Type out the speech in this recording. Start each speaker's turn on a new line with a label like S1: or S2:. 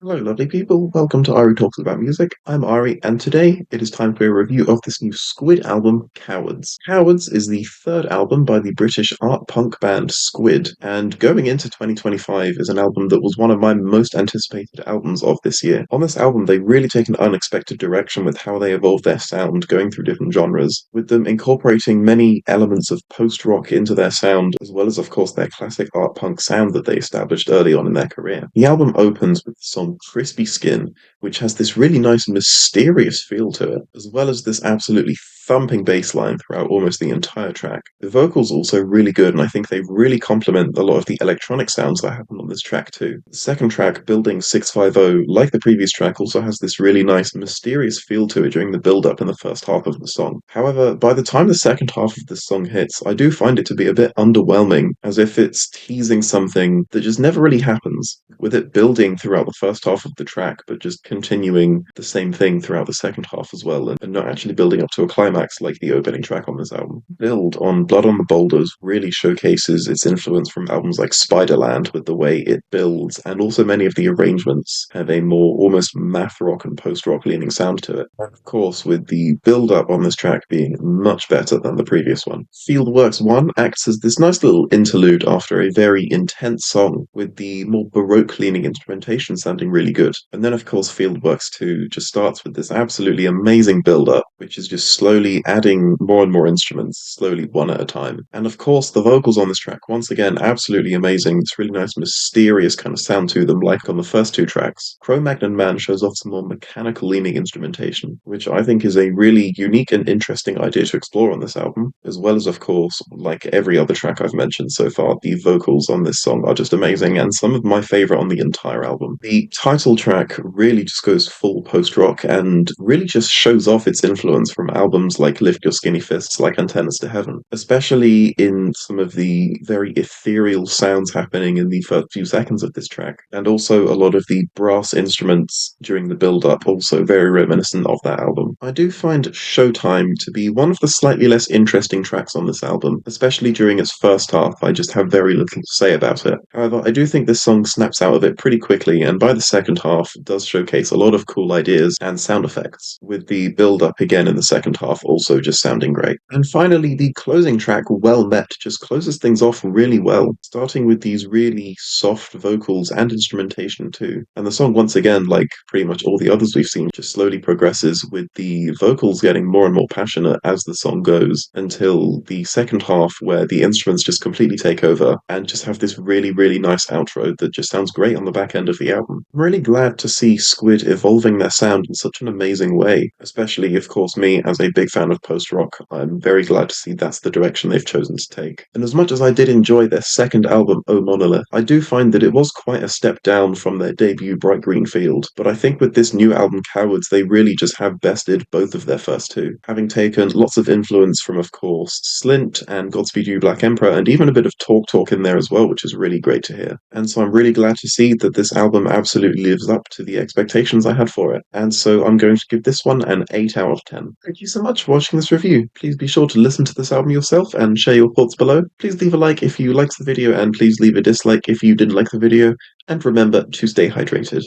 S1: Hello, lovely people. Welcome to Ari Talks About Music. I'm Ari, and today it is time for a review of this new Squid album, Cowards. Cowards is the third album by the British art punk band Squid, and going into 2025 is an album that was one of my most anticipated albums of this year. On this album, they really take an unexpected direction with how they evolve their sound, going through different genres, with them incorporating many elements of post-rock into their sound, as well as, of course, their classic art punk sound that they established early on in their career. The album opens with the song Crispy Skin, which has this really nice mysterious feel to it, as well as this absolutely thumping bass line throughout almost the entire track. The vocals also really good, and I think they really complement a lot of the electronic sounds that happen on this track too. The second track, Building 650, like the previous track, also has this really nice mysterious feel to it during the build-up in the first half of the song. However, by the time the second half of this song hits, I do find it to be a bit underwhelming, as if it's teasing something that just never really happens, with it building throughout the first half of the track, but just continuing the same thing throughout the second half as well, and not actually building up to a climax like the opening track on this album. Build on Blood on the Boulders really showcases its influence from albums like Spiderland with the way it builds, and also many of the arrangements have a more almost math rock and post rock leaning sound to it. And of course, with the build up on this track being much better than the previous one. Fieldworks 1 acts as this nice little interlude after a very intense song, with the more baroque leaning instrumentation sounding really good. And then, of course, Fieldworks 2 just starts with this absolutely amazing build up, which is just slowly adding more and more instruments, slowly one at a time. And of course, the vocals on this track, once again, absolutely amazing. This really nice, mysterious kind of sound to them, like on the first two tracks. Cro-Magnon Man shows off some more mechanical leaning instrumentation, which I think is a really unique and interesting idea to explore on this album, as well as, of course, like every other track I've mentioned so far, the vocals on this song are just amazing, and some of my favorite on the entire album. The title track really just goes full post-rock and really just shows off its influence from albums like Lift Your Skinny Fists, like Antennas to Heaven, especially in some of the very ethereal sounds happening in the first few seconds of this track, and also a lot of the brass instruments during the build-up, also very reminiscent of that album. I do find Showtime to be one of the slightly less interesting tracks on this album, especially during its first half. I just have very little to say about it. However, I do think this song snaps out of it pretty quickly, and by the second half does showcase a lot of cool ideas and sound effects, with the build-up again in the second half also just sounding great. And finally, the closing track, Well Met, just closes things off really well, starting with these really soft vocals and instrumentation too. And the song, once again, like pretty much all the others we've seen, just slowly progresses with the vocals getting more and more passionate as the song goes, until the second half where the instruments just completely take over and just have this really, really nice outro that just sounds great on the back end of the album. I'm really glad to see Squid evolving their sound in such an amazing way, especially, of course, me as a big fan of post-rock. I'm very glad to see that's the direction they've chosen to take. And as much as I did enjoy their second album, Oh Monolith, I do find that it was quite a step down from their debut, Bright Green Field. But I think with this new album, Cowards, they really just have bested both of their first two, having taken lots of influence from, of course, Slint and Godspeed You Black Emperor, and even a bit of Talk Talk in there as well, which is really great to hear. And so I'm really glad to see that this album absolutely lives up to the expectations I had for it. And so I'm going to give this one an 8 out of 10. Thank you so much for watching this review. Please be sure to listen to this album yourself and share your thoughts below. Please leave a like if you liked the video, and please leave a dislike if you didn't like the video. And remember to stay hydrated.